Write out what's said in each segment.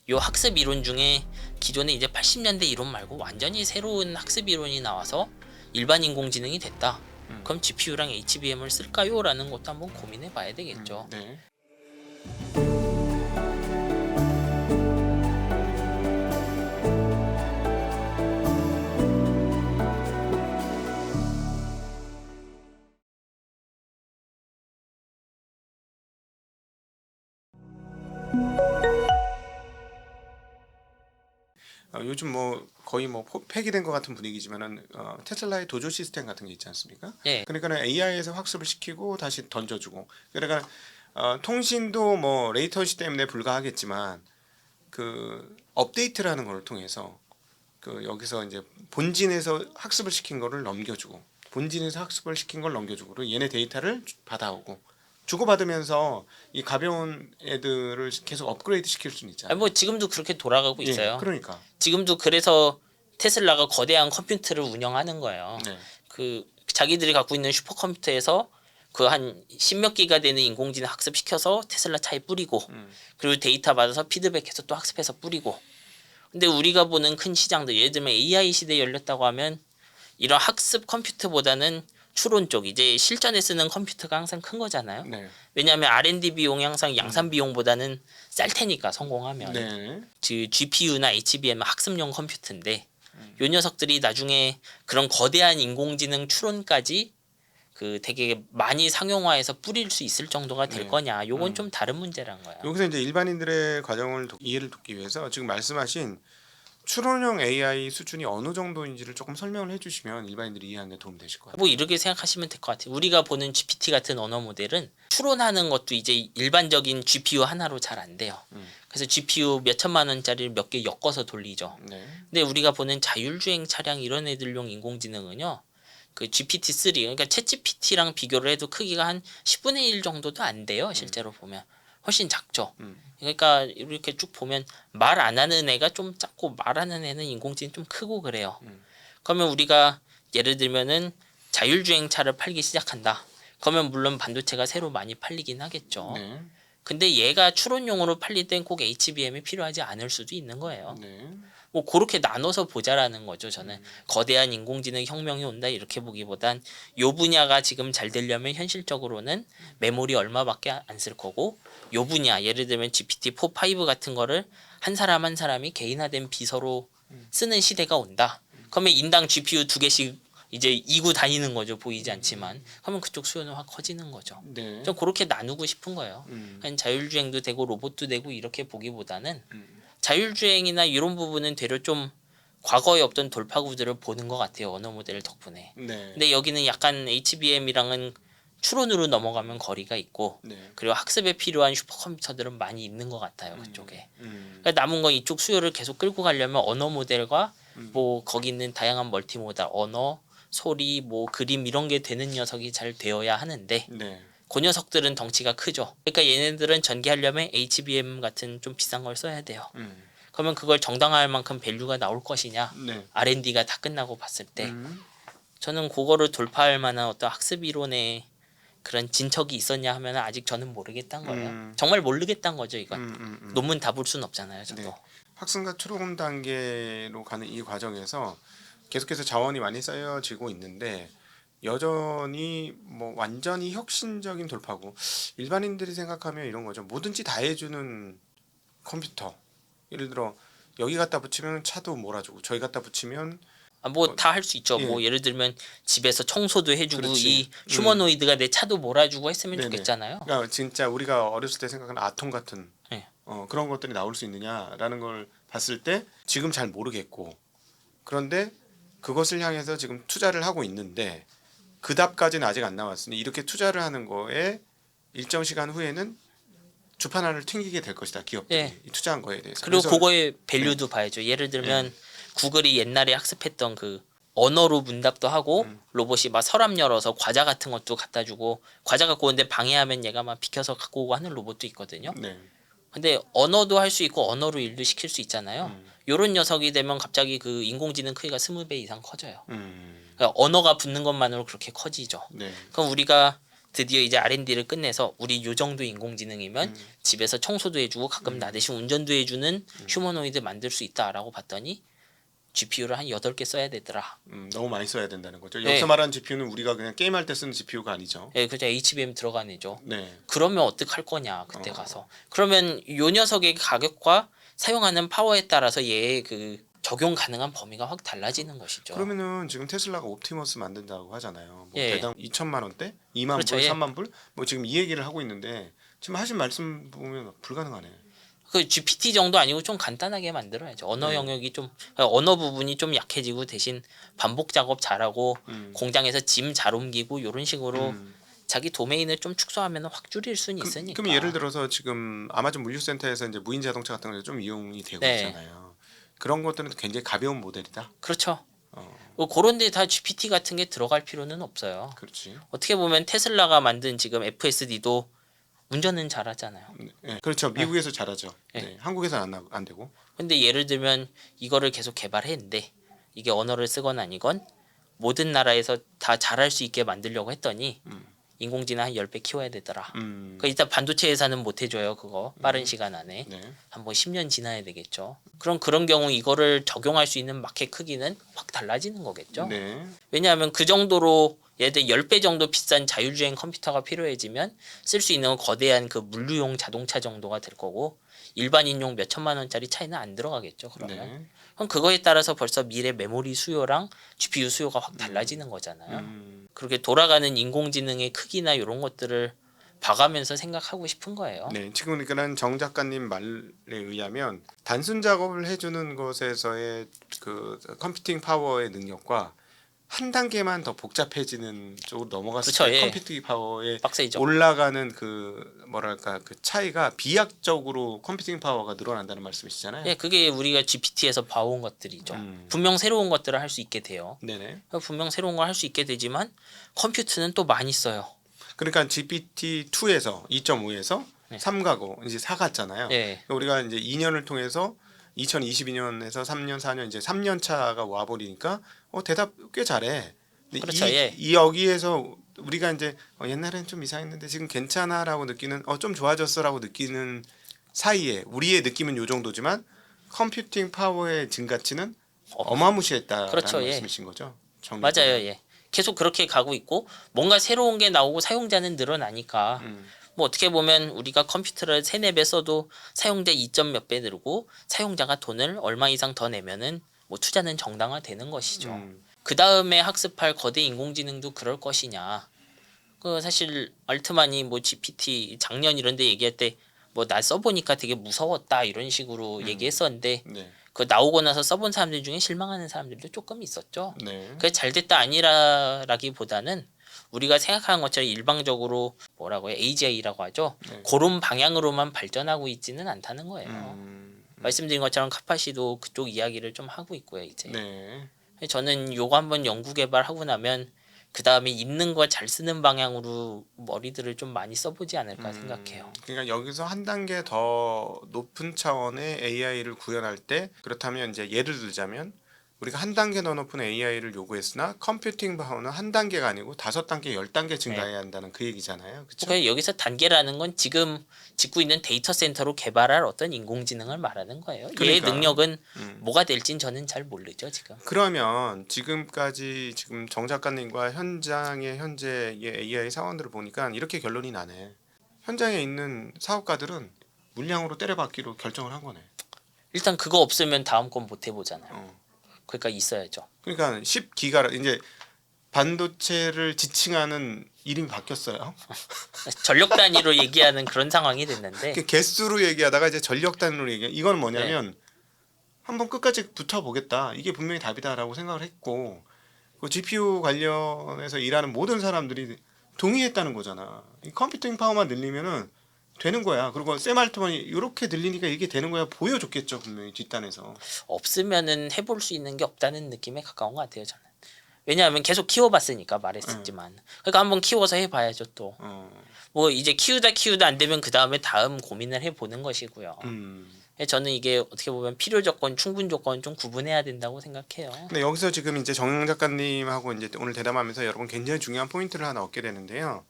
요 학습 이론 중에 기존에 이제 80년대 이론 말고 완전히 새로운 학습 이론이 나와서 일반 인공지능이 됐다. 그럼 GPU랑 HBM을 쓸까요? 라는 것도 한번 고민해 봐야 되겠죠. 네. 요즘 뭐 거의 뭐 폐기된 것 같은 분위기지만은 테슬라의 도조 시스템 같은 게 있지 않습니까? 예. 그러니까는 AI에서 학습을 시키고 다시 던져주고. 그러니까 통신도 뭐 레이턴시 때문에 불가하겠지만 그 업데이트라는 걸 통해서 그 여기서 이제 본진에서 학습을 시킨 거를 넘겨주고 본진에서 학습을 시킨 걸 넘겨주고 그리고 얘네 데이터를 받아오고 주고받으면서 이 가벼운 애들을 계속 업그레이드 시킬 수는 있잖아요. 뭐 지금도 그렇게 돌아가고 예, 있어요. 그러니까. 지금도 그래서 테슬라가 거대한 컴퓨터를 운영하는 거예요. 네. 그 자기들이 갖고 있는 슈퍼컴퓨터에서 그 한 10몇 기가 되는 인공지능 학습시켜서 테슬라 차에 뿌리고 그리고 데이터 받아서 피드백해서 또 학습해서 뿌리고. 근데 우리가 보는 큰 시장들 예를 들면 AI 시대에 열렸다고 하면 이런 학습 컴퓨터보다는 추론 쪽 이제 실전에 쓰는 컴퓨터가 항상 큰 거잖아요. 네. 왜냐하면 R&D 비용이 항상 양산 비용보다는 쌀 테니까 성공하면. 네. 즉 GPU나 HBM은 학습용 컴퓨터인데 요 녀석들이 나중에 그런 거대한 인공지능 추론까지 그 되게 많이 상용화해서 뿌릴 수 있을 정도가 될 네. 거냐. 요건 좀 다른 문제란 거야. 여기서 이제 일반인들의 과정을 이해를 돕기 위해서 지금 말씀하신 추론형 AI 수준이 어느 정도인지를 조금 설명을 해주시면 일반인들이 이해하는 데 도움 되실 것 같아요. 뭐 이렇게 생각하시면 될 것 같아요. 우리가 보는 GPT 같은 언어 모델은 추론하는 것도 이제 일반적인 GPU 하나로 잘 안 돼요. 그래서 GPU 몇 천만 원짜리를 몇 개 엮어서 돌리죠. 네. 근데 우리가 보는 자율주행 차량 이런 애들용 인공지능은요. 그 GPT-3 그러니까 챗GPT랑 비교를 해도 크기가 한 10분의 1 정도도 안 돼요. 실제로 보면 훨씬 작죠. 그러니까 이렇게 쭉 보면 말 안 하는 애가 좀 작고 말하는 애는 인공지능 좀 크고 그래요. 그러면 우리가 예를 들면은 자율주행차를 팔기 시작한다. 그러면 물론 반도체가 새로 많이 팔리긴 하겠죠. 네. 근데 얘가 추론용으로 팔릴 땐 꼭 HBM이 필요하지 않을 수도 있는 거예요. 네. 뭐 그렇게 나눠서 보자라는 거죠. 저는 거대한 인공지능 혁명이 온다 이렇게 보기보단 요 분야가 지금 잘 되려면 현실적으로는 메모리 얼마밖에 안 쓸 거고 요 분야 예를 들면 GPT-4, 5 같은 거를 한 사람 한 사람이 개인화된 비서로 쓰는 시대가 온다. 그러면 인당 GPU 2개씩 이제 이고 다니는 거죠. 보이지 않지만. 그러면 그쪽 수요는 확 커지는 거죠. 네. 좀 그렇게 나누고 싶은 거예요. 그냥 자율주행도 되고 로봇도 되고 이렇게 보기보다는 자율주행이나 이런 부분은 되려 좀 과거에 없던 돌파구들을 보는 것 같아요. 언어 모델 덕분에. 네. 근데 여기는 약간 HBM이랑은 추론으로 넘어가면 거리가 있고 네. 그리고 학습에 필요한 슈퍼컴퓨터들은 많이 있는 것 같아요. 그쪽에. 음. 그러니까 남은 건 이쪽 수요를 계속 끌고 가려면 언어 모델과 뭐 거기 있는 다양한 멀티모달 언어, 소리, 뭐 그림 이런 게 되는 녀석이 잘 되어야 하는데 네. 그 녀석들은 덩치가 크죠. 그러니까 얘네들은 전개하려면 HBM 같은 좀 비싼 걸 써야 돼요. 그러면 그걸 정당화할 만큼 밸류가 나올 것이냐? 네. R&D가 다 끝나고 봤을 때 음. 저는 그거를 돌파할 만한 어떤 학습 이론의 그런 진척이 있었냐 하면 아직 저는 모르겠다는 거예요. 정말 모르겠다는 거죠, 이건. 논문 다 볼 수는 없잖아요, 저도. 네. 학습과 추론 단계로 가는 이 과정에서 계속해서 자원이 많이 쌓여지고 있는데 여전히 뭐 완전히 혁신적인 돌파고 일반인들이 생각하면 이런 거죠. 뭐든지 다 해주는 컴퓨터. 예를 들어 여기 갖다 붙이면 차도 몰아주고 저기 갖다 붙이면 뭐 다 할 수 있죠. 예. 뭐 예를 들면 집에서 청소도 해주고 그렇지. 이 휴머노이드가 내 차도 몰아주고 했으면 네네. 좋겠잖아요. 그러니까 진짜 우리가 어렸을 때 생각하는 아톰 같은 네. 그런 것들이 나올 수 있느냐라는 걸 봤을 때 지금 잘 모르겠고 그런데 그것을 향해서 지금 투자를 하고 있는데 그 답까지는 아직 안 나왔으니 이렇게 투자를 하는 거에 일정 시간 후에는 주판알을 튕기게 될 것이다 기업들이 예. 이 투자한 거에 대해서. 그리고 그래서 그거의 밸류도 봐야죠. 예를 들면 구글이 옛날에 학습했던 그 언어로 문답도 하고 로봇이 막 서랍 열어서 과자 같은 것도 갖다 주고 과자 갖고 오는데 방해하면 얘가 막 비켜서 갖고 오고 하는 로봇도 있거든요. 네. 근데 언어도 할 수 있고 언어로 일도 시킬 수 있잖아요. 요런 녀석이 되면 갑자기 그 인공지능 크기가 20배 이상 커져요. 그러니까 언어가 붙는 것만으로 그렇게 커지죠. 네. 그럼 우리가 드디어 이제 R&D를 끝내서 우리 요 정도 인공지능이면 집에서 청소도 해주고 가끔 나 대신 운전도 해주는 휴머노이드 만들 수 있다라고 봤더니 GPU를 한 8개 써야 되더라. 너무 많이 써야 된다는 거죠. 네. 여기서 말하는 GPU는 우리가 그냥 게임할 때 쓰는 GPU가 아니죠. 예, 그죠. HBM 들어간 애죠. 네. 그러면 어떡할 거냐 그때 가서. 그러면 요 녀석의 가격과 사용하는 파워에 따라서 얘의 그 적용 가능한 범위가 확 달라지는 것이죠. 그러면은 지금 테슬라가 옵티머스 만든다고 하잖아요. 뭐 예. 대당 2천만 원대, 2만 그렇죠, 불, 예. 3만 불, 뭐 지금 이 얘기를 하고 있는데 지금 하신 말씀 보면 불가능하네. 그 GPT 정도 아니고 좀 간단하게 만들어야죠. 언어 영역이 좀 언어 부분이 좀 약해지고 대신 반복 작업 잘하고 공장에서 짐 잘 옮기고 이런 식으로 자기 도메인을 좀 축소하면 확 줄일 수는 있으니까. 그럼 예를 들어서 지금 아마존 물류센터에서 이제 무인 자동차 같은 거 좀 이용이 되고 네. 있잖아요. 그런 것들은 굉장히 가벼운 모델이다. 그렇죠. 그런 데 다 GPT 같은 게 들어갈 필요는 없어요. 그렇지. 어떻게 보면 테슬라가 만든 지금 FSD도 운전은 잘하잖아요. 네. 그렇죠. 미국에서 잘하죠. 네. 네. 한국에서는 안 되고. 근데 예를 들면 이거를 계속 개발했는데 이게 언어를 쓰건 아니건 모든 나라에서 다 잘할 수 있게 만들려고 했더니 인공지능 한 10배 키워야 되더라. 그러니까 일단 반도체 회사는 못 해줘요. 그거 빠른 시간 안에. 네. 한번 10년 지나야 되겠죠. 그럼 그런 경우 이거를 적용할 수 있는 마켓 크기는 확 달라지는 거겠죠. 네. 왜냐하면 그 정도로 예를 들어 10배 정도 비싼 자율주행 컴퓨터가 필요해지면 쓸 수 있는 거대한 그 물류용 자동차 정도가 될 거고 일반인용 몇 천만 원짜리 차이는 안 들어가겠죠. 그러면 네. 그럼 그거에 따라서 벌써 미래 메모리 수요랑 GPU 수요가 확 달라지는 거잖아요. 그렇게 돌아가는 인공지능의 크기나 이런 것들을 봐가면서 생각하고 싶은 거예요. 네, 지금 그러니까는 정 작가님 말에 의하면 단순 작업을 해주는 것에서의 그 컴퓨팅 파워의 능력과 한 단계만 더 복잡해지는 쪽으로 넘어갔을 그렇죠, 때 예. 컴퓨팅 파워의 빡세죠. 올라가는 그 뭐랄까 그 차이가 비약적으로 컴퓨팅 파워가 늘어난다는 말씀이시잖아요. 예, 그게 우리가 GPT에서 봐온 것들이죠. 분명 새로운 것들을 할 수 있게 돼요. 네네. 분명 새로운 걸 할 수 있게 되지만 컴퓨터는 또 많이 써요. 그러니까 GPT-2에서 2.5에서 네. 3 가고 이제 4 갔잖아요. 예. 우리가 이제 2년을 통해서 2022년에서 3년 4년 이제 3년 차가 와 버리니까 대답 꽤 잘해. 근데 그렇죠, 예. 이 여기에서 우리가 이제 옛날엔 좀 이상했는데 지금 괜찮아라고 느끼는 좀 좋아졌어라고 느끼는 사이에 우리의 느낌은 요 정도지만 컴퓨팅 파워의 증가치는 어마무시했다라는 그렇죠, 예. 말씀이신 거죠. 맞아요. 예. 계속 그렇게 가고 있고 뭔가 새로운 게 나오고 사용자는 늘어나니까 뭐 어떻게 보면 우리가 컴퓨터를 3-4배 써도 사용자 2점 몇 배 늘고 사용자가 돈을 얼마 이상 더 내면은 뭐 투자는 정당화되는 것이죠. 그 다음에 학습할 거대 인공지능도 그럴 것이냐. 그 사실 알트만이 뭐 GPT 작년 이런 데 얘기할 때 뭐 나 써보니까 되게 무서웠다 이런 식으로 얘기했었는데 네. 그 나오고 나서 써본 사람들 중에 실망하는 사람들도 조금 있었죠. 네. 그게 잘됐다 아니라라기보다는 우리가 생각하는 것처럼 일방적으로 뭐라고 해 AGI라고 하죠. 네. 그런 방향으로만 발전하고 있지는 않다는 거예요. 말씀드린 것처럼 카파시도 그쪽 이야기를 좀 하고 있고요. 이제 네. 저는 요거 한번 연구 개발하고 나면 그 다음에 있는 거 잘 쓰는 방향으로 머리들을 좀 많이 써보지 않을까 생각해요. 그러니까 여기서 한 단계 더 높은 차원의 AI를 구현할 때 그렇다면 이제 예를 들자면 우리가 한 단계 더 높은 AI를 요구했으나 컴퓨팅 파워는 한 단계가 아니고 5단계, 10단계 증가해야 한다는 그 얘기잖아요. 그렇죠? 그러니까 여기서 단계라는 건 지금 짓고 있는 데이터 센터로 개발할 어떤 인공지능을 말하는 거예요. 얘의 그러니까. 능력은 뭐가 될진 저는 잘 모르죠 지금. 그러면 지금까지 지금 정 작가님과 현장의 현재의 AI 사원들을 보니까 이렇게 결론이 나네. 현장에 있는 사업가들은 물량으로 때려박기로 결정을 한 거네. 일단 그거 없으면 다음 건 못 해보잖아요. 어. 그러니까 있어야죠. 그러니까 10기가 이제 반도체를 지칭하는 이름이 바뀌었어요. 전력 단위로 얘기하는 그런 상황이 됐는데 개수로 얘기하다가 이제 전력 단위로 얘기. 이건 뭐냐면 한번 끝까지 붙어보겠다. 이게 분명히 답이다라고 생각을 했고 그 GPU 관련해서 일하는 모든 사람들이 동의했다는 거잖아. 이 컴퓨팅 파워만 늘리면은 되는 거야. 그리고 샘 알트만이 이렇게 늘리니까 이게 되는 거야 보여줬겠죠 분명히 뒷단에서. 없으면은 해볼 수 있는 게 없다는 느낌에 가까운 것 같아요 저는. 왜냐하면 계속 키워봤으니까 말했었지만 그러니까 한번 키워서 해봐야죠 또. 뭐 이제 키우다 안 되면 그 다음에 다음 고민을 해보는 것이고요. 저는 이게 어떻게 보면 필요 조건, 충분 조건 좀 구분해야 된다고 생각해요. 근데 여기서 지금 이제 정 작가님하고 이제 오늘 대담하면서 여러분 굉장히 중요한 포인트를 하나 얻게 되는데요.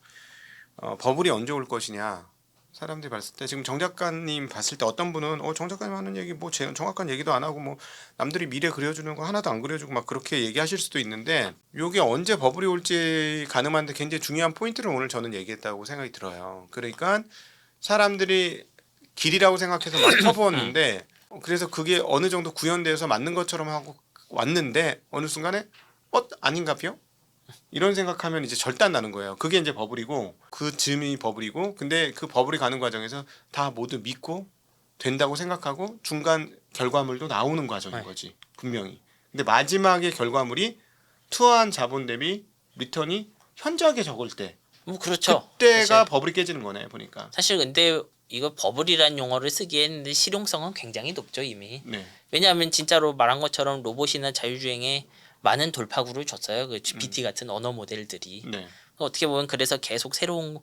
버블이 언제 올 것이냐 사람들이 봤을 때 지금 정 작가님 봤을 때 어떤 분은 정 작가님 하는 얘기 뭐 정확한 얘기도 안 하고 뭐 남들이 미래 그려주는 거 하나도 안 그려주고 막 그렇게 얘기하실 수도 있는데 요게 언제 버블이 올지 가늠하는데 굉장히 중요한 포인트를 오늘 저는 얘기했다고 생각이 들어요. 그러니까 사람들이 길이라고 생각해서 막 퍼부었는데 그래서 그게 어느 정도 구현돼서 맞는 것처럼 하고 왔는데 어느 순간에 아닌가요? 이런 생각하면 이제 절단 나는 거예요. 그게 이제 버블이고 그 즈음이 버블이고 근데 그 버블이 가는 과정에서 다 모두 믿고 된다고 생각하고 중간 결과물도 나오는 과정인 네. 거지 분명히. 근데 마지막의 결과물이 투하한 자본 대비 리턴이 현저하게 적을 때 뭐 그렇죠. 그때가 사실, 버블이 깨지는 거네 보니까. 사실 근데 이거 버블이란 용어를 쓰기에는 실용성은 굉장히 높죠 이미. 네. 왜냐하면 진짜로 말한 것처럼 로봇이나 자율주행에 많은 돌파구를 줬어요. 그 GPT 같은 언어 모델들이. 네. 어떻게 보면 그래서 계속 새로운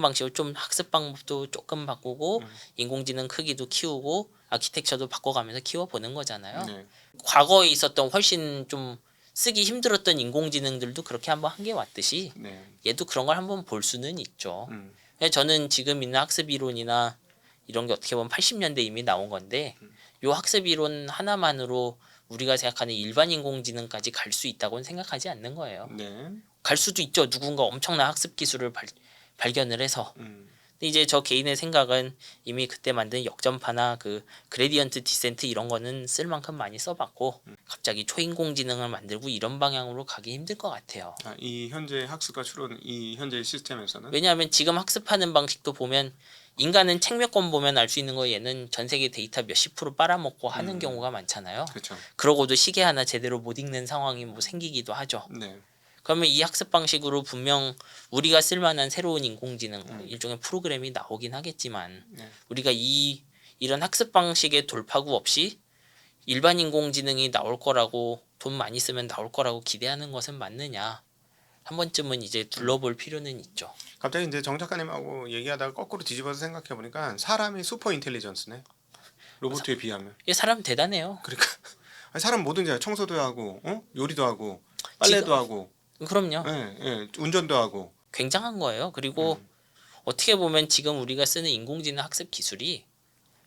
방식으로 좀 학습 방법도 조금 바꾸고 인공지능 크기도 키우고 아키텍처도 바꿔가면서 키워보는 거잖아요. 네. 과거에 있었던 훨씬 좀 쓰기 힘들었던 인공지능들도 그렇게 한번 한 게 왔듯이 네. 얘도 그런 걸 한번 볼 수는 있죠. 음. 저는 지금 있는 학습 이론이나 이런 게 어떻게 보면 80년대 이미 나온 건데 요 학습 이론 하나만으로 우리가 생각하는 일반 인공지능까지 갈 수 있다고는 생각하지 않는 거예요. 네. 갈 수도 있죠. 누군가 엄청난 학습 기술을 발견을 해서. 음. 근데 이제 저 개인의 생각은 이미 그때 만든 역전파나 그 그레디언트 디센트 이런 거는 쓸 만큼 많이 써봤고 갑자기 초인공지능을 만들고 이런 방향으로 가기 힘들 것 같아요. 이 현재 학습과 추론 이 현재 시스템에서는 왜냐하면 지금 학습하는 방식도 보면 인간은 책 몇 권 보면 알 수 있는 거 얘는 전 세계 데이터 몇십 프로 빨아먹고 하는 경우가 많잖아요. 그렇죠. 그러고도 시계 하나 제대로 못 읽는 상황이 뭐 생기기도 하죠. 네. 그러면 이 학습 방식으로 분명 우리가 쓸만한 새로운 인공지능 일종의 프로그램이 나오긴 하겠지만 네. 우리가 이런 학습 방식의 돌파구 없이 일반 인공지능이 나올 거라고 돈 많이 쓰면 나올 거라고 기대하는 것은 맞느냐 한 번쯤은 이제 둘러볼 필요는 있죠. 갑자기 이제 정 작가님하고 얘기하다가 거꾸로 뒤집어서 생각해 보니까 사람이 슈퍼 인텔리전스네. 로봇에 비하면. 이 사람 대단해요. 그러니까 사람 뭐든지 해요. 청소도 하고, 요리도 하고, 빨래도 하고, 그럼요. 운전도 하고. 굉장한 거예요. 그리고 어떻게 보면 지금 우리가 쓰는 인공지능 학습 기술이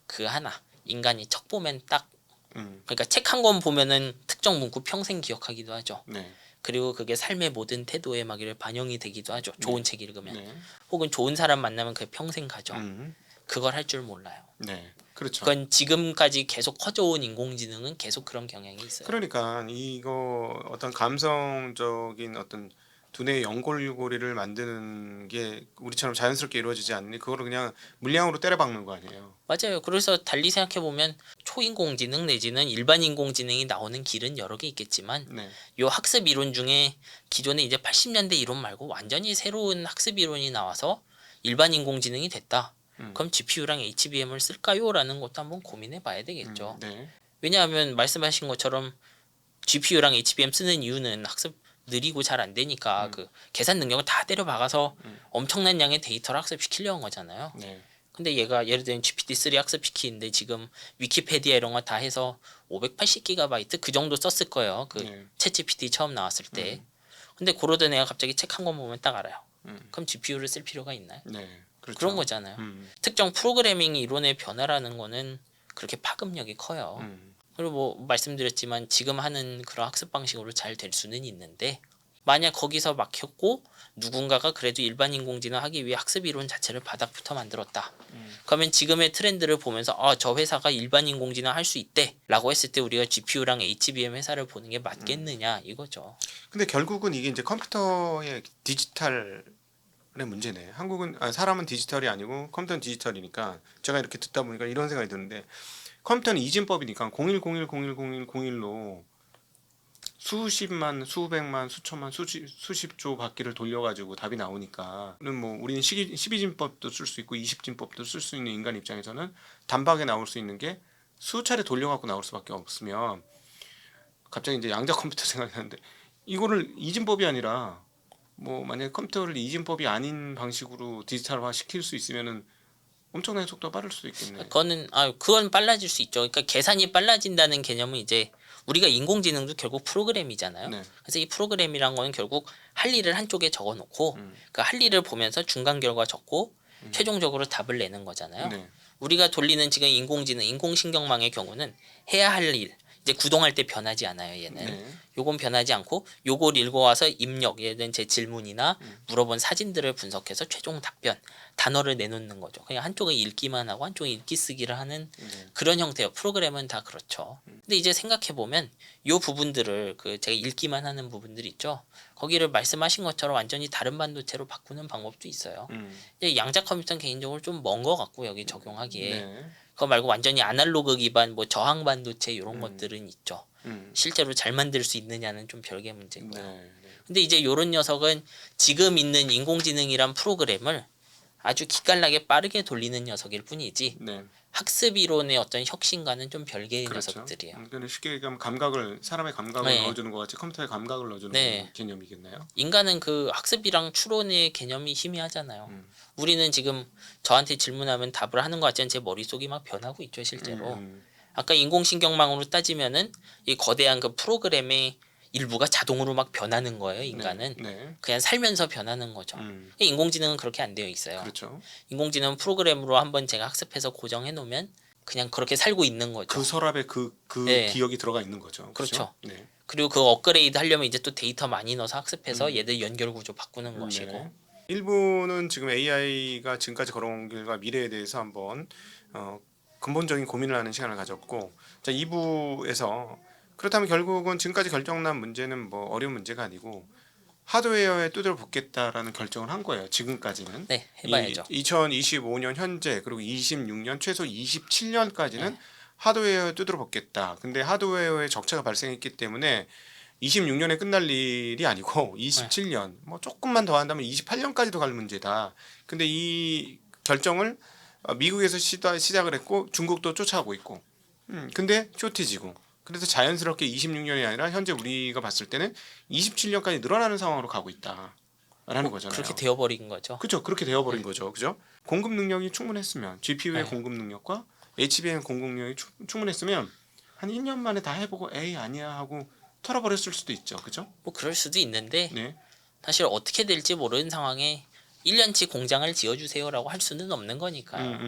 그 하나 인간이 책 보면 딱 그러니까 책 한 권 보면은 특정 문구 평생 기억하기도 하죠. 네. 그리고 그게 삶의 모든 태도에 막 이렇게 반영이 되기도 하죠. 좋은 책 읽으면. 네. 혹은 좋은 사람 만나면 그게 평생 가죠. 음. 그걸 할 줄 몰라요. 네. 그렇죠. 그건 지금까지 계속 커져온 인공지능은 계속 그런 경향이 있어요. 그러니까 이거 어떤 감성적인 어떤 두뇌의 연골고리를 만드는 게 우리처럼 자연스럽게 이루어지지 않니? 그거를 그냥 물량으로 때려박는 거 아니에요. 맞아요. 그래서 달리 생각해 보면 초인공지능 내지는 일반 인공지능이 나오는 길은 여러 개 있겠지만 네. 요 학습 이론 중에 기존에 이제 80년대 이론 말고 완전히 새로운 학습 이론이 나와서 일반 인공지능이 됐다. 그럼 GPU랑 HBM을 쓸까요? 라는 것도 한번 고민해 봐야 되겠죠. 네. 왜냐하면 말씀하신 것처럼 GPU랑 HBM 쓰는 이유는 학습 느리고 잘 안 되니까 그 계산 능력을 다 때려 박아서 엄청난 양의 데이터를 학습시키려는 거잖아요. 네. 근데 얘가 예를 들면 GPT-3 학습시키는데 지금 위키페디아 이런 거 다 해서 580GB 그 정도 썼을 거예요. 그 네. 챗GPT 처음 나왔을 때. 근데 그러던 애가 갑자기 책 한 권 보면 딱 알아요. 그럼 GPU를 쓸 필요가 있나요? 네. 그렇죠. 그런 거잖아요. 특정 프로그래밍 이론의 변화라는 거는 그렇게 파급력이 커요. 그리고 뭐 말씀드렸지만 지금 하는 그런 학습 방식으로 잘 될 수는 있는데 만약 거기서 막혔고 누군가가 그래도 일반 인공지능 하기 위해 학습 이론 자체를 바닥부터 만들었다. 그러면 지금의 트렌드를 보면서 저 회사가 일반 인공지능 할 수 있대 라고 했을 때 우리가 GPU랑 HBM 회사를 보는 게 맞겠느냐 이거죠. 근데 결국은 이게 이제 컴퓨터의 디지털의 문제네. 한국은 사람은 디지털이 아니고 컴퓨터는 디지털이니까 제가 이렇게 듣다 보니까 이런 생각이 드는데 컴퓨터는 이진법이니까 0101010101로 수십만, 수백만, 수천만, 수십조 바퀴를 돌려가지고 답이 나오니까는 뭐 우리는 12진법도 쓸 수 있고 20진법도 쓸 수 있는 인간 입장에서는 단박에 나올 수 있는 게 수차례 돌려갖고 나올 수밖에 없으면 갑자기 이제 양자 컴퓨터 생각이 나는데 이거를 이진법이 아니라 뭐 만약에 컴퓨터를 이진법이 아닌 방식으로 디지털화 시킬 수 있으면은 엄청나게 속도가 빠를 수도 있겠네. 그건 빨라질 수 있죠. 그러니까 계산이 빨라진다는 개념은 이제 우리가 인공지능도 결국 프로그램이잖아요. 네. 그래서 이 프로그램이란 거는 결국 할 일을 한쪽에 적어놓고 그 할 일을 보면서 중간 결과 적고 최종적으로 답을 내는 거잖아요. 네. 우리가 돌리는 지금 인공지능, 인공신경망의 경우는 해야 할 일, 이제 구동할 때 변하지 않아요. 얘는 네. 요건 변하지 않고 요걸 읽어와서 입력, 얘는 제 질문이나 물어본 사진들을 분석해서 최종 답변, 단어를 내놓는 거죠. 그냥 한쪽은 읽기만 하고 한쪽은 읽기 쓰기를 하는 네. 그런 형태예요. 프로그램은 다 그렇죠. 근데 이제 생각해 보면 요 부분들을 그 제가 읽기만 하는 부분들 있죠. 거기를 말씀하신 것처럼 완전히 다른 반도체로 바꾸는 방법도 있어요. 이제 양자 컴퓨터는 개인적으로 좀 먼 거 같고 여기 적용하기에 네. 그거 말고 완전히 아날로그 기반 뭐 저항 반도체 이런 것들은 있죠. 실제로 잘 만들 수 있느냐는 좀 별개 문제고요. 네. 근데 이제 요런 녀석은 지금 있는 인공지능이란 프로그램을 아주 기깔나게 빠르게 돌리는 녀석일 뿐이지 네. 학습 이론의 어떤 혁신과는 좀 별개의 그렇죠. 녀석들이에요. 그러니까 쉽게 얘기하면 사람의 감각을 네. 넣어주는 것 같이 컴퓨터에 감각을 넣어주는 네. 개념이겠나요? 인간은 그 학습이랑 추론의 개념이 희미하잖아요. 우리는 지금 저한테 질문하면 답을 하는 것 같지만 제 머릿속이 막 변하고 있죠, 실제로. 아까 인공신경망으로 따지면은 이 거대한 그 프로그램의 일부가 자동으로 막 변하는 거예요, 인간은. 네. 그냥 살면서 변하는 거죠. 인공지능은 그렇게 안 되어 있어요. 그렇죠. 인공지능은 프로그램으로 한번 제가 학습해서 고정해 놓으면 그냥 그렇게 살고 있는 거죠. 그 서랍에 그 네. 기억이 들어가 있는 거죠. 그렇죠. 네. 그리고 그 업그레이드 하려면 이제 또 데이터 많이 넣어서 학습해서 얘들 연결 구조 바꾸는 것이고. 네. 일부는 지금 AI가 지금까지 걸어온 길과 미래에 대해서 한번 근본적인 고민을 하는 시간을 가졌고, 자 2부에서 그렇다면 결국은 지금까지 결정난 문제는 뭐 어려운 문제가 아니고 하드웨어에 두드려 붓겠다라는 결정을 한 거예요. 지금까지는. 네, 해봐야죠. 2025년 현재 그리고 26년 최소 27년까지는 하드웨어에 두드려 붓겠다. 근데 하드웨어에 적체가 발생했기 때문에 26년에 끝날 일이 아니고 27년 뭐 조금만 더 한다면 28년까지도 갈 문제다. 근데 이 결정을 미국에서 시작을 했고 중국도 쫓아오고 있고. 근데 쇼티지고. 그래서 자연스럽게 26년이 아니라 현재 우리가 봤을 때는 27년까지 늘어나는 상황으로 가고 있다라는 거잖아요. 그렇게 되어버린 거죠. 그렇죠. 그렇게 되어버린 거죠. 그죠? 공급 능력이 충분했으면 GPU의 네. 공급 능력과 HBM 공급 능력이 충분했으면 한 1년 만에 다 해보고 에이 아니야 하고 털어버렸을 수도 있죠. 그죠? 뭐 그럴 수도 있는데 네. 사실 어떻게 될지 모르는 상황에 1년치 공장을 지어주세요라고 할 수는 없는 거니까요.